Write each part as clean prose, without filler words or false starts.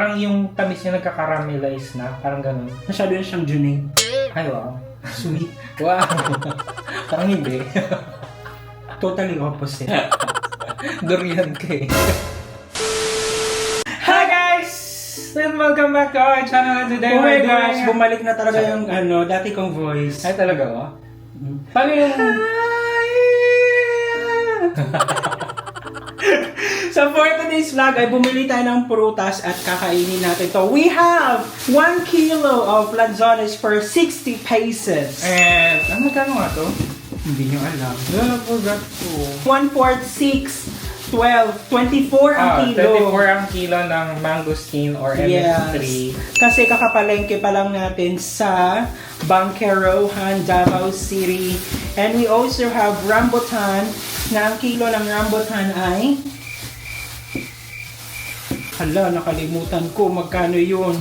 Parang yung tamis niya nagka-caramelize na, parang ganun. Masyado na siyang Junay. Ay, wow. Sweet. Wow. Parang hindi. Totally opposite. Durian ka eh. Hi guys! And welcome back to our channel today. Oh my we're gosh, doing- bumalik na talaga yung dati kong voice. Ay, talaga ba? Paano yung... So for today's vlog ay bumili tayo ng prutas at kakainin natin to. We have 1 kilo of lanzones for 60 pesos. And... magkano nga to? Hindi nyo alam. I forgot ko. 1, 4, 6, 12, 24 ang kilo. 24 ang kilo ng mangosteen or MS3. Yes. Kasi kakapalengke pa lang natin sa Bangkerohan, Davao City. And we also have rambutan na ang kilo ng rambutan ay... Hala, nakalimutan ko magkano yun.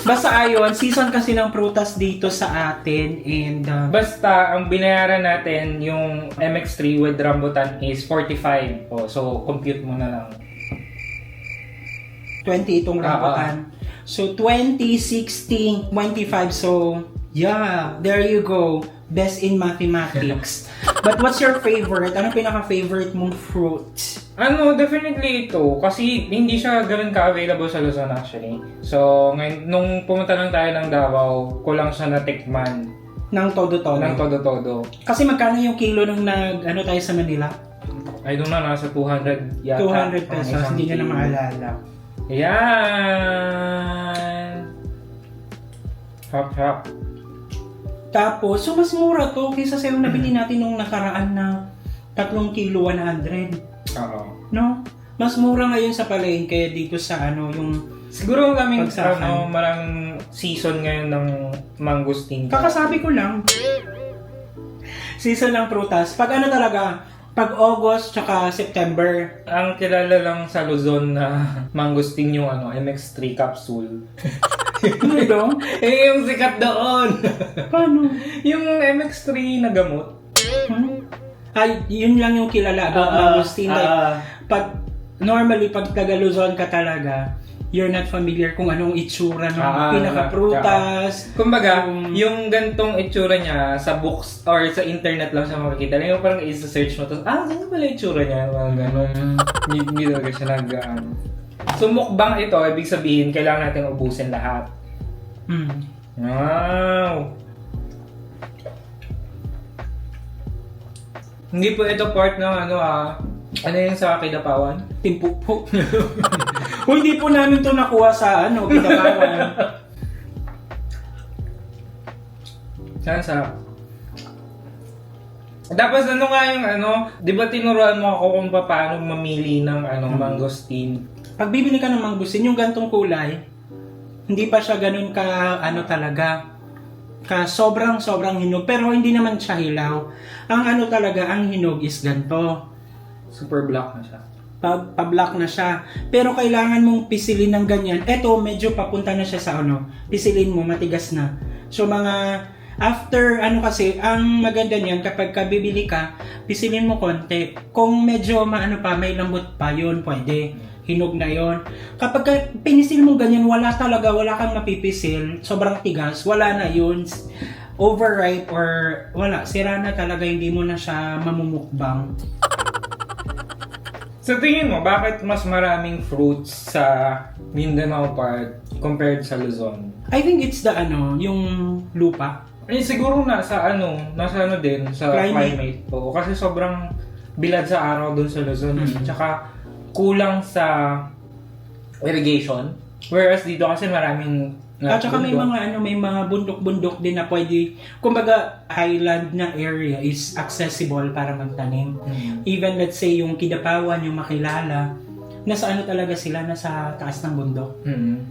Basta ayon, season kasi ng prutas dito sa atin and Basta, ang binayaran natin yung MX3 with rambutan is 45. Oh, so, compute mo na lang. 20 itong rambutan. So 20, 60, 25. So yeah, there you go. Best in mathematics. But what's your favorite? Anong pinaka-favorite mong fruit? Definitely ito. Kasi hindi siya ganun ka-available sa Luzon actually. So, ngayon, nung pumunta lang tayo ng Davao, kulang siya natikman Nang todo-todo. ng todo-todo. Kasi magkano yung kilo nung tayo sa Manila? I don't know, nasa 200 yata. 200 pesos. Ang isang Hindi nyo na kilo. maalala. Yan! Hop. Tapos, so mas mura to kaysa sa yung nabili natin nung nakaraan na 3 kilo 100. Oo. No? Mas mura ngayon sa palengke dito sa yung Siguro kaming Pagsakan. maraming season ngayon ng mangosteen. kakasabi ko lang. Season ng prutas. Pag talaga, pag August tsaka September. Ang kilala lang sa Luzon na mangosteen yung MX3 capsule. Ano ito? Yung sikat doon. Paano? Yung MX3 na gamot. Ay, yun lang yung kilala about mangosteen. Pag normally, pag taga Luzon ka talaga, you're not familiar kung anong itsura ng pinaka-prutas. Kumbaga, yung gantong itsura niya sa books or sa internet lang siya makikita. Yung parang isa-search mo to, ganyan pala itsura niya. Parang gano'n. Hindi talaga siya So, mukbang ito, ibig sabihin, kailangan natin ubusin lahat. Wow! Hindi po ito part ng ano yung sa Kidapawan? Timpo po. Hindi po namin to nakuha sa Kidapawan. Saan sa? Tapos nga yung di ba tinuruan mo ako kung paano mamili ng mangosteen? Pag bibili ka ng mangosteen, yung gantong kulay, hindi pa siya ganun ka talaga ka sobrang hinog, pero hindi naman siya hilaw. Ang talaga, ang hinog is ganto. Super black na siya. Pa-black na siya. Pero kailangan mong pisilin ng ganyan. Eto, medyo papunta na siya sa pisilin mo, matigas na. So mga after kasi, ang maganda niyan kapag bibili ka, pisilin mo konti. Kung medyo may lambot pa yun, pwede. Hinog na yon. Kapag pinisil mo ganyan, wala kang mapipisil, sobrang tigas, wala na yun. Overripe or wala, sira na talaga, hindi mo na siya mamumukbang. Sa tingin mo, bakit mas maraming fruits sa Mindanao part compared sa Luzon? I think it's the yung lupa. Siguro nasa din, sa climate. Oo, kasi sobrang bilad sa araw dun sa Luzon. Tsaka kulang sa irrigation. Whereas dito kasi maraming At saka may mga bundok-bundok din na pwede, kumbaga highland na area is accessible para magtanim. Even let's say yung Kidapawan, yung makilala, nasa talaga sila, nasa taas ng bundok.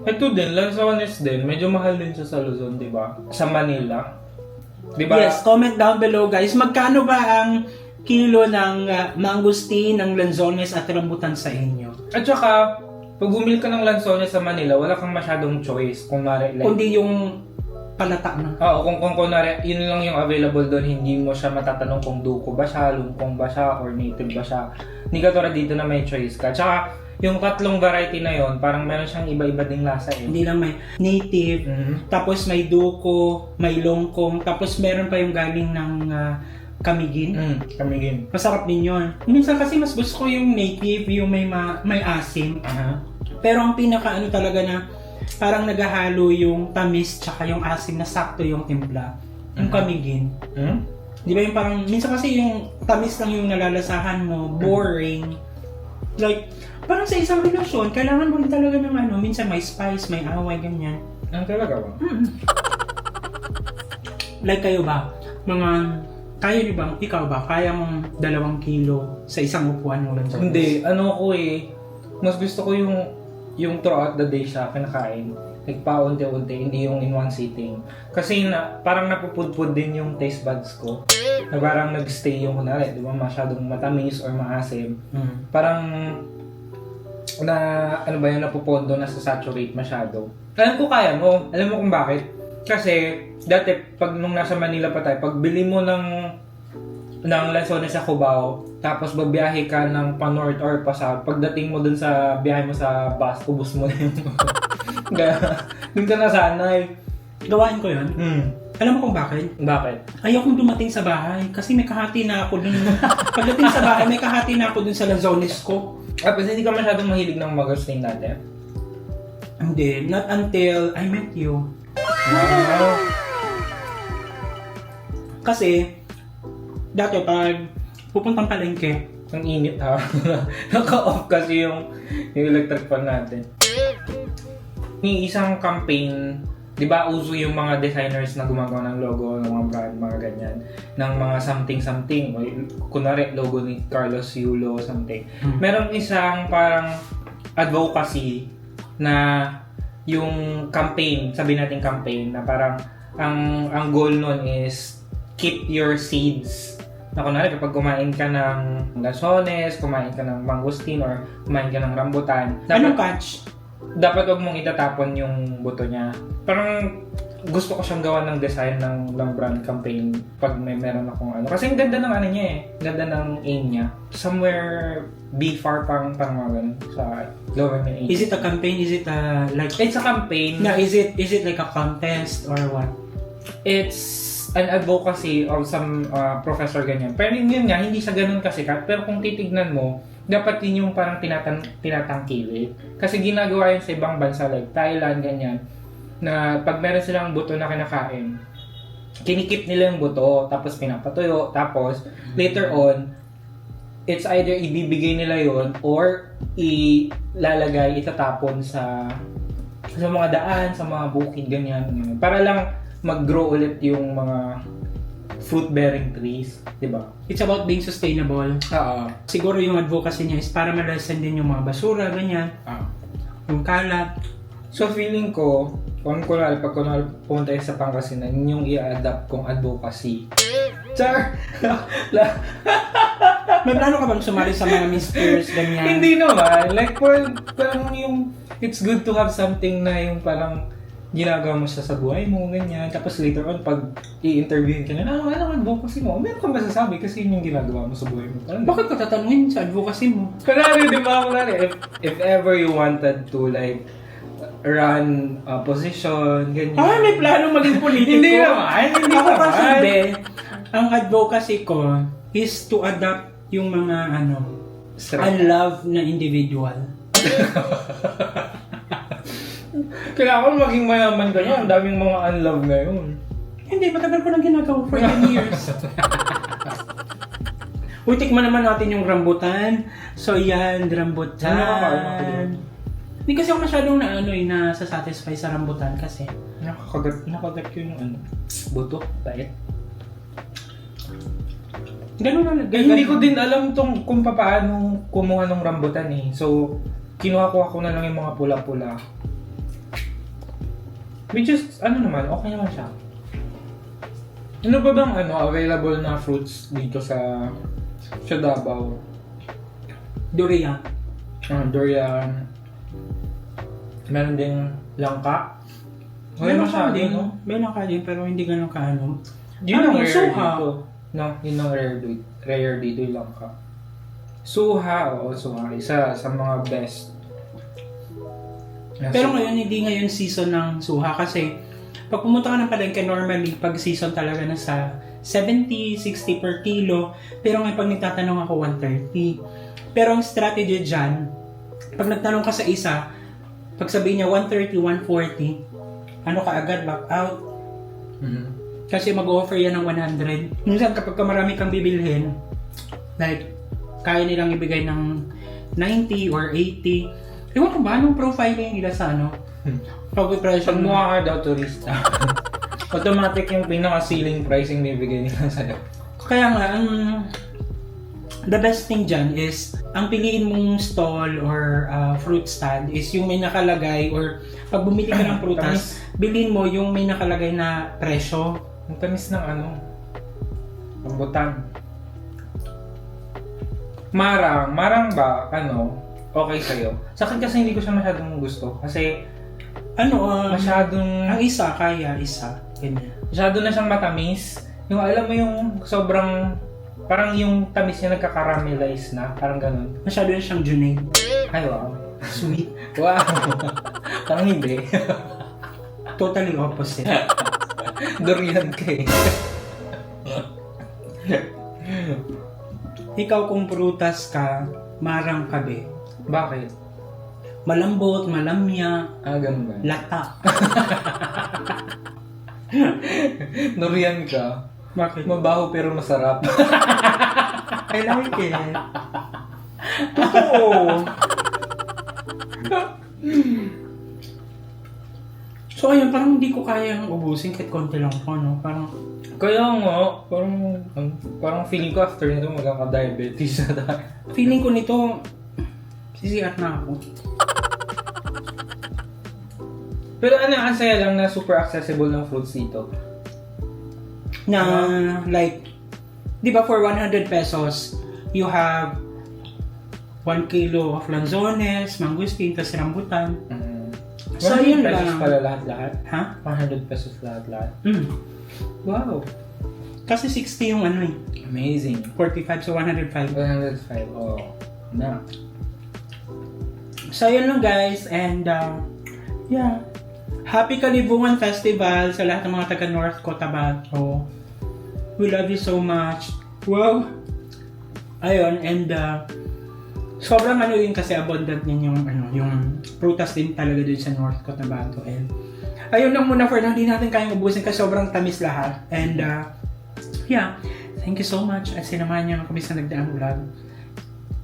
Ito din, Lanzones din, medyo mahal din siya sa Luzon, di ba? Sa Manila. Di ba? Yes, comment down below guys, magkano ba ang kilo ng mangosteen, ng lanzones at rambutan sa inyo? At saka, pag bumili ka ng Lanzones sa Manila, wala kang masyadong choice. Kung Kundi yung palata na. Oo, kung kunwari, yun lang yung available doon, hindi mo siya matatanong kung duko ba siya, lungkong ba siya, or native ba siya. Hindi ka tulad dito na may choice ka. Tsaka, yung tatlong variety na yon, parang meron siyang iba-iba ding lasa eh. Hindi lang may native, tapos may duko, may longkong, tapos meron pa yung galing ng kamigin. Kamigin. Masarap din yun. Minsan kasi mas gusto ko yung native, yung may asim. Pero ang pinaka ano talaga na parang naghahalo yung tamis tsaka yung asim na sakto yung timpla. Yung kamigin. Di ba yung parang, minsan kasi yung tamis lang yung nalalasahan mo, boring. Like, parang sa isang relasyon, kailangan mo rin talaga ng ano, minsan may spice, may away, ganyan. Ang talaga ba? Like kayo ba? Kaya niyo ba, ikaw ba, kaya mong 2 kilo sa isang upuan mo lang? Hindi, ano ko eh, mas gusto ko yung throughout the day siya kinakain. Like paunti-unti, hindi yung in one sitting. Kasi parang napupudpud din yung taste buds ko. Na parang nag-stay yung kunwari, di ba, masyadong matamis or maasim. Parang ano ba yun, napupondo, nasa-saturate masyado. Alam ko kaya mo. Alam mo kung bakit? Kasi, dati, nung nasa Manila pa tayo, pag bili mo ng Lanzones sa Cubao, tapos babiyahe ka ng pa-north or pa-south, pagdating mo dun sa biyahe mo sa bus, ubus mo na yung dun ka nasanay. Gawain ko yun. Alam mo kung bakit? Bakit? Ayaw kong dumating sa bahay kasi may kahati na ako dun. Pagdating sa bahay, may kahati na ako dun sa Lanzones ko. Tapos hindi ka masyadong mahilig ng magazine natin? Hindi, not until I met you. Wow. Kasi, dati pag pupuntang palengke, Ang init ha. Naka-off kasi yung electric fan natin. May isang campaign, di ba uso yung mga designers na gumagawa ng logo, ng mga brand, mga ganyan, ng mga something-something. Kunwari, logo ni Carlos Yulo, something. Merong isang parang advocacy na yung campaign, sabihin natin campaign, na parang ang goal nun is keep your seeds. Na kunwari, kapag kumain ka ng lanzones, kumain ka ng mangosteen, or kumain ka ng rambutan, anong catch? dapat wag mong itatapon yung buto niya. Parang gusto ko siyang gawa ng design ng brand campaign pag meron akong ano. Kasi ang ganda ng ano niya eh. Ganda ng aim niya. Somewhere be far pang mga ganun sa government agency. Is it a campaign? Is it a like? It's a campaign. No, is it like a contest or what? It's an advocacy of some professor ganyan. Pero yun nga, hindi siya ganun kasikat. Pero kung titignan mo, dapat yun yung parang tinatangkilik. Kasi ginagawa yun sa ibang bansa like Thailand, ganyan. Na pag meron silang buto na kinakain, kinikip nila yung buto, tapos pinapatuyo, tapos later on, it's either ibibigay nila yon or itatapon sa mga daan, sa mga bukid, ganyan. Para lang mag-grow ulit yung mga fruit-bearing trees, di ba? It's about being sustainable. Siguro yung advocacy niya is para malasan din yung mga basura, ganyan. Yung kalat. So feeling ko, pag kunwari pumunta sa Pangasinan, yun yung i-adapt kong advocacy. Char! May plano ka bang sumali sa mga Misters, ganyan? Hindi naman. Like, parang yung, it's good to have something na yung parang ginagawa mo siya sa buhay mo, ganyan. Tapos later on, pag i-interviewin ka na, ano advocacy mo? Meron kang masasabi kasi yun yung ginagawa mo sa buhay mo. Parang, Bakit ka tatanungin sa advocacy mo? kunwari, di ba? Kunwari, if ever you wanted to, like, run a position, ganyan. May plano maging politiko. Hindi naman. Ako kasi, ang advocacy ko is to adapt yung mga unloved na individual. Kailangan maging mayaman ka na. Ang daming mga unloved ngayon. Hindi, matagal ko nang ginagawa for 10 years. Uy, tikman naman natin yung rambutan. So yan, rambutan. Hindi kasi ako masyadong nasa-satisfy sa rambutan kasi. Nakagat ko yung buto, diet. Ganun. Hindi ko din alam kung paano kumuha ng rambutan eh. So, kinuha ko na lang yung mga pula-pula. Which is, naman, okay naman siya. Ano ba bang available na fruits dito sa Davao? Durian. Durian. Meron ding langka. May langka din, no? May langka din, pero hindi ganun kaano. Yun ang rare suha? dito. No, yun ang rare dito yung langka. Suha, suha. Isa sa mga best Pero ngayon, hindi ngayon season ng suha kasi pag pumunta ka ng palengke, normally, pag season talaga na sa 70, 60 per kilo. Pero ngayon, pag nagtatanong ako, 130. Pero ang strategy dyan, pag nagtanong ka sa isa, pag sabihin niya 130, 140, ano ka agad, back out. Kasi mag-offer yan ng 100. Minsan kapag marami kang bibilhin, like, kaya nilang ibigay ng 90 or 80. Ewan ko ba, anong profiling nila sa ano? Pag-price Pag mukha ka daw turista, automatic yung pinaka-ceiling price yung bibigay nila sa'yo. Kaya nga, the best thing dyan is, ang piliin mong stall or fruit stand is yung may nakalagay or pag bumili ka ng prutas, bilhin mo yung may nakalagay na presyo. Ang tamis ng ano, rambutan. Marang ba, okay sa'yo? Sa akin kasi hindi ko siya masyadong gusto. Kasi, masyadong... Ang isa, kaya, isa. Ganyan. Masyado na siyang matamis. Yung alam mo yung sobrang... Parang yung tamis niya nagka-caramelize na. Parang ganun. Masyado na siyang Junaid. Ay, wow. Sweet. Wow. Parang hindi. Totally opposite. Durian ka eh. Ikaw kung prutas ka, marang ka be. Bakit? Malambot, malamya, Ganun ba? lata. Durian ka. Bakit? Mabaho pero masarap. I like it. Totoo. So ayun, parang hindi ko kayang ubusin kahit konti lang po, no? Parang, Kaya nga, parang feeling ko after nito magkaka-diabetes na tayo. feeling ko nito, sisiat na ako. Pero ang saya lang na super accessible ng fruits dito. Na, like, di ba for 100 pesos, you have 1 kilo of lanzones, mangustin, tas rambutan. So, 100 yun pesos lang. pala lahat-lahat? Ha? 100 pesos lahat-lahat? Wow. Kasi 60 yung ano eh. Amazing. 45 so 105. 105, na. So, yun lang guys. And, yeah. Happy Kalibungan Festival sa lahat ng mga taga North Cotabato. We love you so much. Wow. Ayun, and, sobrang ano yun kasi abundant din yung, yung prutas din talaga dun sa North Cotabato. And, ayun lang muna for now. Hindi natin kayang ubusin kasi sobrang tamis lahat. And, yeah. Thank you so much. At sinamahan niyo kami sa nagdaang vlog.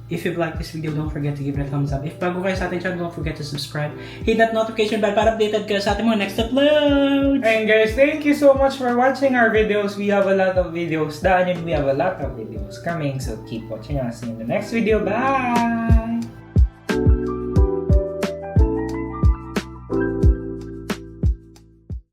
If you've liked this video, don't forget to give it a thumbs up. If bago kayo sa ating channel, don't forget to subscribe. Hit that notification bell para updated kayo sa ating mga next uploads. And guys, thank you so much for watching our videos. We have a lot of videos. We have a lot of videos coming. So keep watching us in the next video. Bye!